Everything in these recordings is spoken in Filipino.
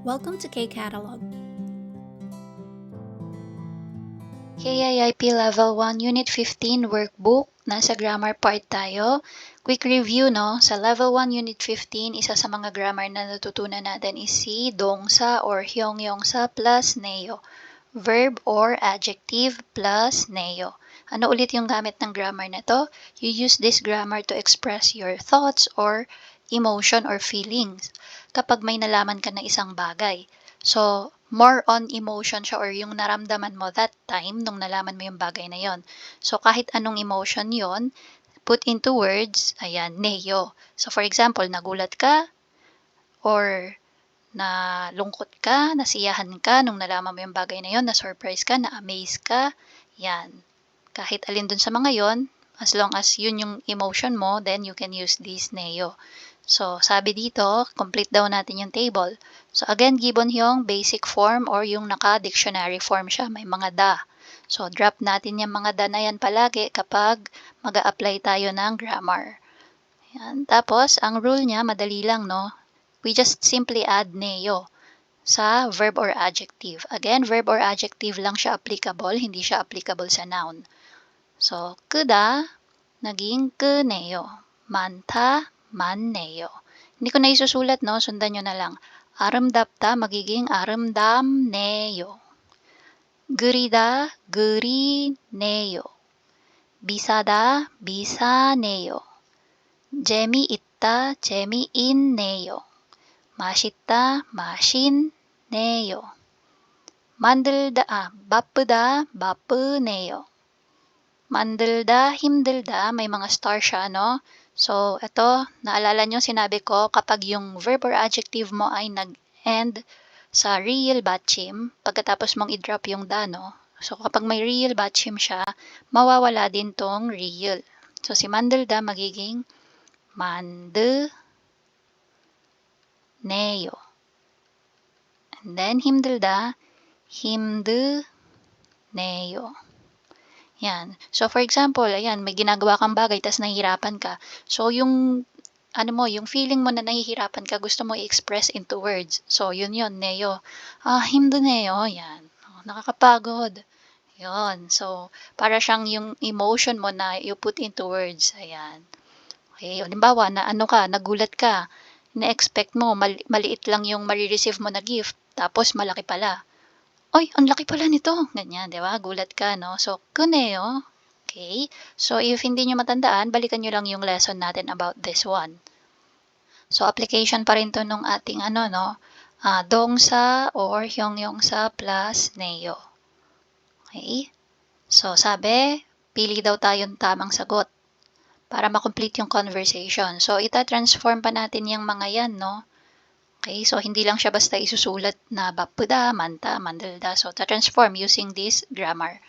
Welcome to K-Catalog. KIIP Level 1 Unit 15 Workbook. Nasa grammar part tayo. Quick review, no? Sa Level 1 Unit 15, isa sa mga grammar na natutunan natin is si dongsa or hyongyongsa plus neo. Verb or adjective plus neo. Ano ulit yung gamit ng grammar na to? You use this grammar to express your thoughts or emotion or feelings kapag may nalaman ka na isang bagay. So, more on emotion siya or yung naramdaman mo that time nung nalaman mo yung bagay na yon. So, kahit anong emotion yon, put into words, ayan, neo. So, for example, nagulat ka or na lungkot ka, nasiyahan ka nung nalaman mo yung bagay na yon, na-surprise ka, na-amaze ka, yan. Kahit alin dun sa mga yon, as long as yun yung emotion mo, then you can use this neo. So, sabi dito, complete daw natin yung table. So, again, given yung basic form or yung naka-dictionary form siya, may mga da. So, drop natin yung mga da na yan palagi kapag mag-a-apply tayo ng grammar. Yan. Tapos, ang rule niya, madali lang, no? We just simply add neo sa verb or adjective. Again, verb or adjective lang siya applicable, hindi siya applicable sa noun. So, 끄다, naging 끄네요. 많다, 많네요. Hindi ko na isusulat, no? Sundan nyo na lang. 아름답다, magiging 아름답네요. 그리다, 그리네요. 비싸다, 비싸네요. 재미있다, 재미있네요. 맛있다, 맛있네요. 바쁘다, 바쁘네요. Mandilda, himdilda, may mga star siya, no? So, ito, naalala nyo, sinabi ko, kapag yung verb or adjective mo ay nag-end sa real batchim, pagkatapos mong i-drop yung da, no? So, kapag may real batchim siya, mawawala din tong real. So, si mandilda magiging mandeneyo. And then, himdilda, himdeneyo. Yan. So, for example, ayan, may ginagawa kang bagay tas nahihirapan ka. So, yung yung feeling mo na nahihirapan ka, gusto mo i-express into words. So, yun, neo. 힘드네요. Yan. Nakakapagod. Yun. So, para siyang yung emotion mo na you put into words. Ayan. Okay. Halimbawa, na nagulat ka. Na-expect mo, maliit lang yung marireceive mo na gift. Tapos, malaki pala. Oy, ang laki pala nito. Ganyan, di ba? Gulat ka, no? So, kuneo. Okay? So, if hindi nyo matandaan, balikan nyo lang yung lesson natin about this one. So, application pa rin to nung ating dongsa or hyongyongsa plus neo. Okay? So, sabi, pili daw tayong tamang sagot para makomplete yung conversation. So, ita-transform pa natin yung mga yan, no? Okay, so hindi lang siya basta isusulat na ba쁘다, 많다, 만들다. So, transform using this grammar.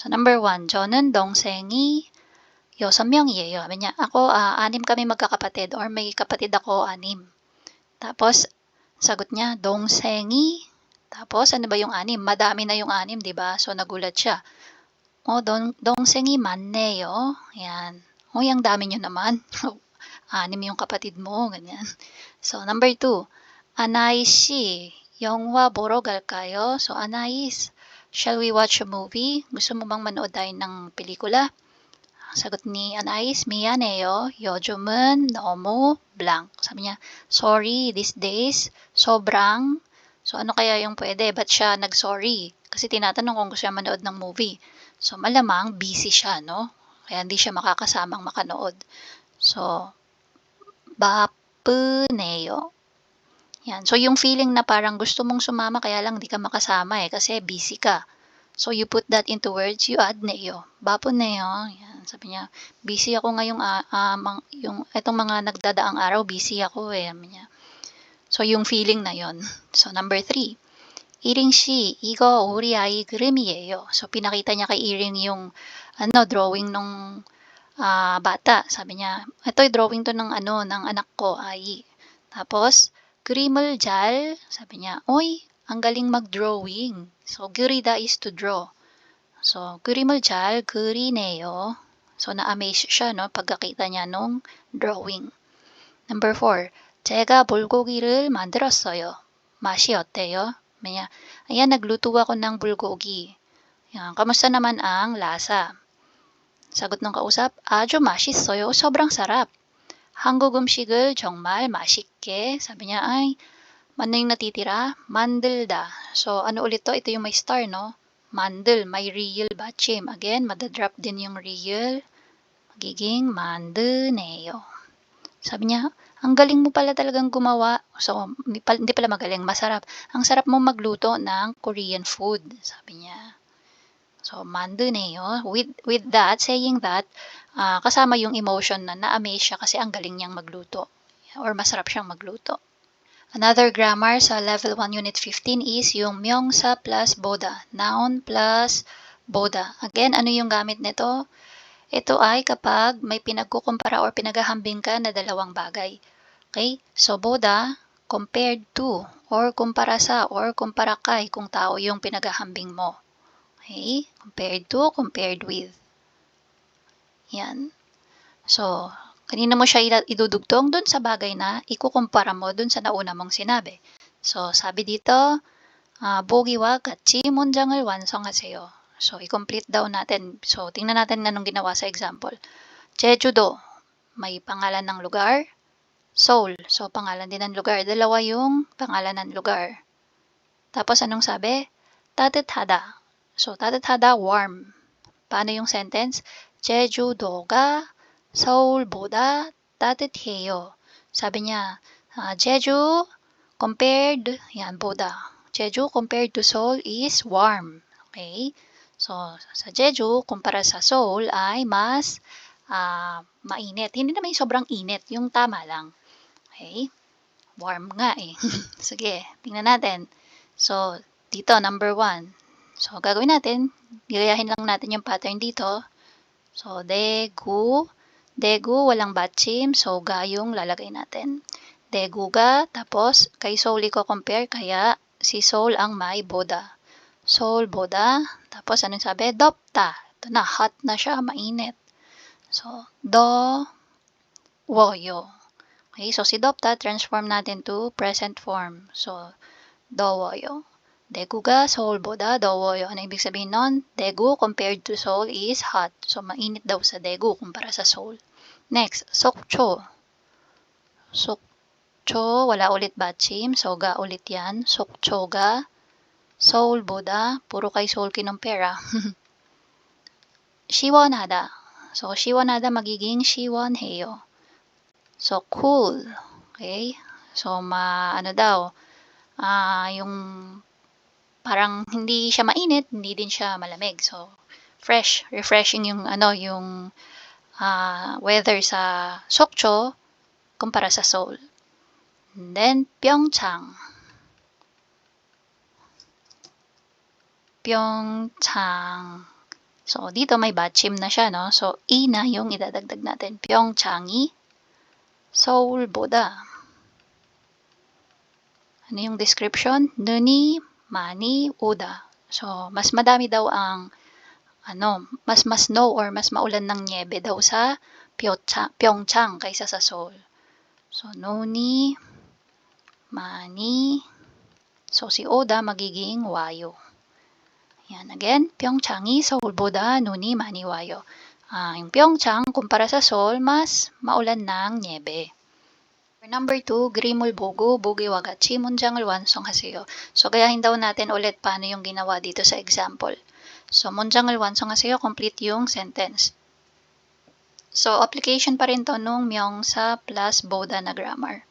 So, number 1, 저는 동생이 6명이에요. Sabi niya, ako, 6 kami magkakapatid or may kapatid ako, 6. Tapos, sagot niya, 동생이, tapos, ano ba yung 6? Madami na yung 6, di ba? So, nagulat siya. 동생이 많네요. Yan. Ang dami nyo naman. 6 yung kapatid mo, ganyan. So, number 2, 아나이 씨, 영화 보러 갈까요? So, Anais, shall we watch a movie? Gusto mo bang manood tayo ng pelikula? Sagot ni Anais, 미안해요. 요즘은 너무 blank. Sabi niya, sorry, these days, sobrang. So, ano kaya yung pwede? Ba't siya nag-sorry? Kasi tinatanong kung gusto siya manood ng movie. So, malamang busy siya, no? Kaya hindi siya makakasamang makanood. So, 바쁘네요. Yan. So, yung feeling na parang gusto mong sumama kaya lang di ka makasama kasi busy ka. So, you put that into words, you add neo. Bapo neo. Yan. Sabi niya, busy ako ngayong, itong mga nagdadaang araw, busy ako Sabi niya. So, yung feeling na yon. So, number 3. Iring 씨, 이거 우리 아이 그림이에요. So, pinakita niya kay Iring yung, drawing nung bata. Sabi niya, ito drawing to ng anak ko, Ai. Tapos, 그림을 잘, sabi niya, oy, ang galing mag-drawing. So, 그리다 is to draw. So, 그림을 잘 그리네요. So, na-amaze siya, no, pagkakita niya nung drawing. Number 4, 제가 물고기를 만들었어요. 맛이 어때요? Maya, ayan, nagluto ako ng bulgogi. Yan, kamusta naman ang lasa? Sagot ng kausap, 아주 맛있어요. Sobrang sarap. 한국 음식을 정말 맛있게. Sabi niya, ay, ano yung natitira? 만들다. So, ano ulit to? Ito yung may star, no? 만들, may real 받침. Again, madadrop din yung real. Magiging 만드네요. Sabi niya, ang galing mo pala talagang gumawa. So, hindi pala magaling, masarap. Ang sarap mo magluto ng Korean food. Sabi niya. So, 만드네요. With that, saying that, kasama yung emotion na na-amaze siya kasi ang galing niyang magluto. Or masarap siyang magluto. Another grammar sa level 1 unit 15 is yung 명사 plus 보다. Noun plus 보다. Again, ano yung gamit nito? Ito ay kapag may pinagkukumpara or pinaghahambing ka na dalawang bagay. Okay? So, boda, compared to, or kumpara sa, or kumpara kay kung tao yung pinaghahambing mo. Okay? Compared to, compared with. Yan. So, kanina mo siya idudugtong dun sa bagay na ikukumpara mo dun sa nauna mong sinabi. So, sabi dito, 보기와 같이 문장을 완성하세요. So, i-complete daw natin. So, tingnan natin anong ginawa sa example. 제주도, may pangalan ng lugar. Seoul, so pangalan din ng lugar. Dalawa yung pangalan ng lugar. Tapos anong sabi? 따뜻하다. So, 따뜻하다, warm. Paano yung sentence? 제주도가 서울보다 따뜻해요. Sabi niya, 제주 compared, yan, 보다. 제주 compared to Seoul is warm. Okay? So, sa Jeju, kumpara sa Seoul ay mas mainit. Hindi naman yung sobrang init, yung tama lang. Okay? Warm nga eh. Sige, tingnan natin. So, dito, number 1. So, gagawin natin, gigayahin lang natin yung pattern dito. So, 대구, walang 받침, so ga yung lalagay natin. 대구가, tapos kay Seoul i-compare, kaya si Seoul ang may 보다. 서울보다, tapos anong sabi? 덥다. Ito na, hot na siya, mainit. So, 더워요. Okay, so si 덥다, transform natin to present form. So, 더워요. 대구가 서울보다 더워요. Ano ibig sabihin nun? 대구 compared to Seoul is hot. So, mainit daw sa 대구 kumpara sa Seoul. Next, 속초. 속초, wala ulit 받침. So, ga ulit yan. 속초가 서울보다, puro kay Seoul kinumpera. 시원하다. So, 시원하다 magiging 시원해요. So, cool. Okay? So, ano daw, yung parang hindi siya mainit, hindi din siya malamig. So, fresh, refreshing yung yung weather sa Sokcho kumpara sa Seoul. And then Pyeongchang. Pyeongchang. So, dito may 받침 na siya, no? So, i na yung idadagdag natin. Pyeongchang이 서울보다. Ano yung description? 눈이 많이 오다. So, mas madami daw ang mas snow or mas maulan ng niebe daw sa Pyeongchang kaysa sa Seoul. So, 눈이 많이. So, si Oda magiging wayo. Yan, again, Pyeongchang이 서울보다 눈이 많이 와요. Yung Pyeongchang, kumpara sa Seoul, mas maulan ng niebe. Number 2, 그림을 보고 보기와 같이 문장을 완성하세요. So, gayahin daw natin ulit paano yung ginawa dito sa example. So, 문장을 완성하세요, complete yung sentence. So, application pa rin to nung 명사 plus 보다 na grammar.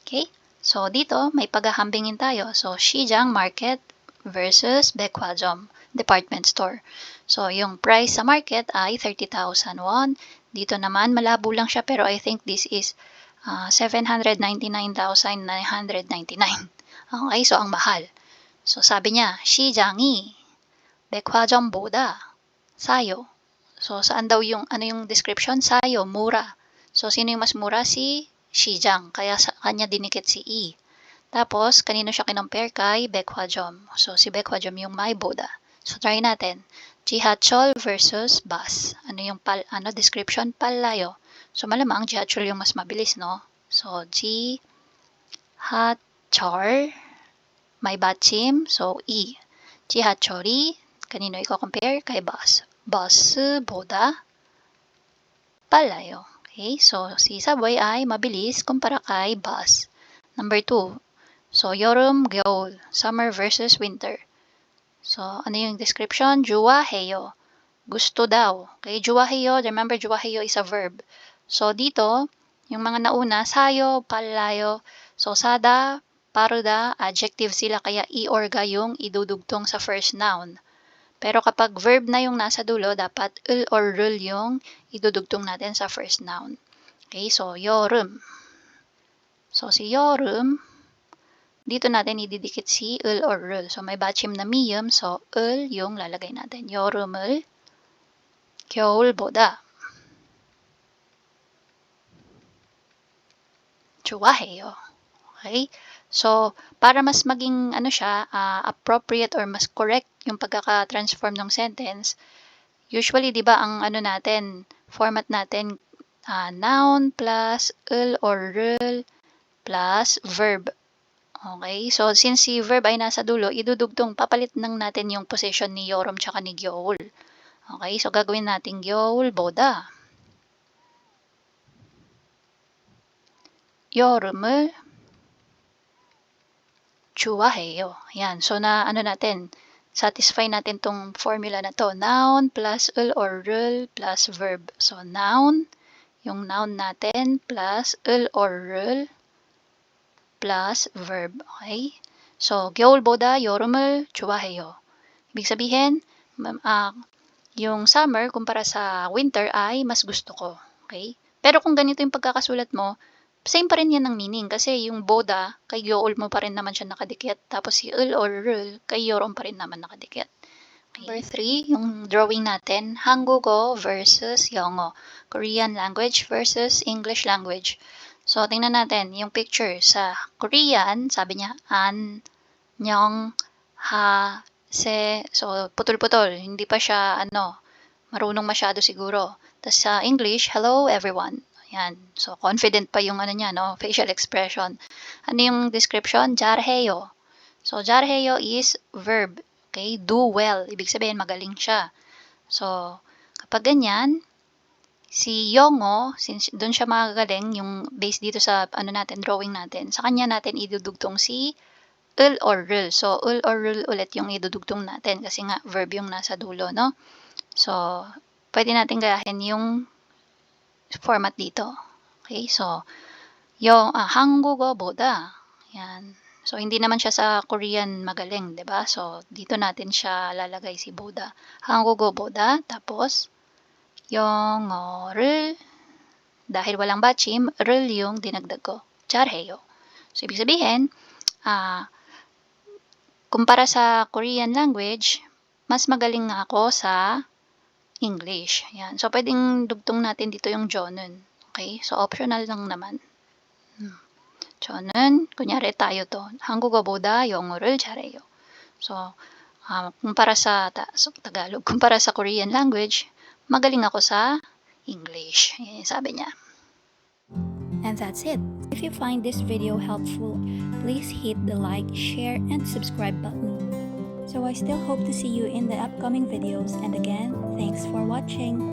Okay? So, dito, may paghahambingin tayo. So, 시장 market versus 백화점 department store. So, yung price sa market ay 30,000 won. Dito naman, malabo lang siya pero I think this is 799,999. Okay, so ang mahal. So sabi niya, 시장이 백화점보다 싸요. So saan daw yung yung description? Sayo, mura. So sino yung mas mura? Si 시장. Kaya sa kanya dinikit si i. Tapos kanino siya kinompare? Kay 백화점. So si 백화점 yung may 보다. So try natin. 지하철 versus bus. Ano yung description? 빨라요. So, malamang 지하철 yung mas mabilis, no? So, 지하철 may 받침, so E. 지하철이, kanino i-compare? Kay bus. 버스보다 빨라요. Okay, so si subway ay mabilis kumpara kay bus. Number 2. So, 여름, 겨울, summer versus winter. So, ano yung description? 좋아해요. Gusto daw. Okay, 좋아해요. Remember, 좋아해요 is a verb. So, dito, yung mga nauna, sayo, palayo. So, sada, paruda, adjective sila, kaya i-orga yung idudugtong sa first noun. Pero kapag verb na yung nasa dulo, dapat ul or rul yung idudugtong natin sa first noun. Okay, so, 여름. So, si 여름, dito natin ididikit si ul or rul. So, may 받침 na miyum. So, ul yung lalagay natin. 여름을 겨울보다 좋아해요. Okay? So, para mas maging ano siya, appropriate or mas correct yung pagkaka-transform ng sentence, usually, di ba, ang ano natin, format natin, noun plus ul or rul plus verb. Okay, so since si verb ay nasa dulo, idudugtong papalit ng natin yung position ni 여름 tsaka ni 겨울. Okay, so gagawin natin 겨울보다 여름을 좋아해요. Yan, so na ano natin, satisfy natin tong formula na to. Noun plus ul or rul plus verb. So noun, yung noun natin plus ul or rul plus verb. Okay? So, 겨울보다 여름을 좋아해요. Ibig sabihin, yung summer kumpara sa winter ay mas gusto ko. Okay? Pero kung ganito yung pagkakasulat mo, same pa rin yan ng meaning kasi yung boda, kay 겨울 mo pa rin naman siya nakadikit. Tapos si ul or rul, kay 여름 pa rin naman nakadikit. Okay. Number 3, yung drawing natin, 한국어 versus 영어. Korean language versus English language. So, tingnan natin yung picture. Sa Korean, sabi niya, 안녕, ha, se. So, putol-putol. Hindi pa siya, marunong masyado siguro. Tapos sa English, hello everyone. Yan. So, confident pa yung niya, facial expression. Ano yung description? 잘해요. So, 잘해요 is verb. Okay? Do well. Ibig sabihin, magaling siya. So, kapag ganyan, si Yongo, since doon siya magagaling, yung base dito sa natin, drawing natin, sa kanya natin idudugtong si ul or rul. So, ul or rul ulit yung idudugtong natin kasi nga verb yung nasa dulo, no? So, pwede natin gayahin yung format dito. Okay, so, yung 한국어보다, yan. So, hindi naman siya sa Korean magaling, 'di ba? So, dito natin siya lalagay si 보다. 한국어보다, tapos, 영어를, dahil walang 받침, 를 yung dinagdag ko. 잘해요. So, ibig sabihin, kumpara sa Korean language, mas magaling nga ako sa English. Yan. So, pwedeng dugtong natin dito yung jonun. Okay? So, optional lang naman. 저는, kunyari tayo to, 한국어보다 영어를 잘해요. So, kumpara sa Tagalog, kumpara sa Korean language, magaling ako sa English. Yan, sabi niya. And that's it. If you find this video helpful, please hit the like, share, and subscribe button. So I still hope to see you in the upcoming videos, and again, thanks for watching.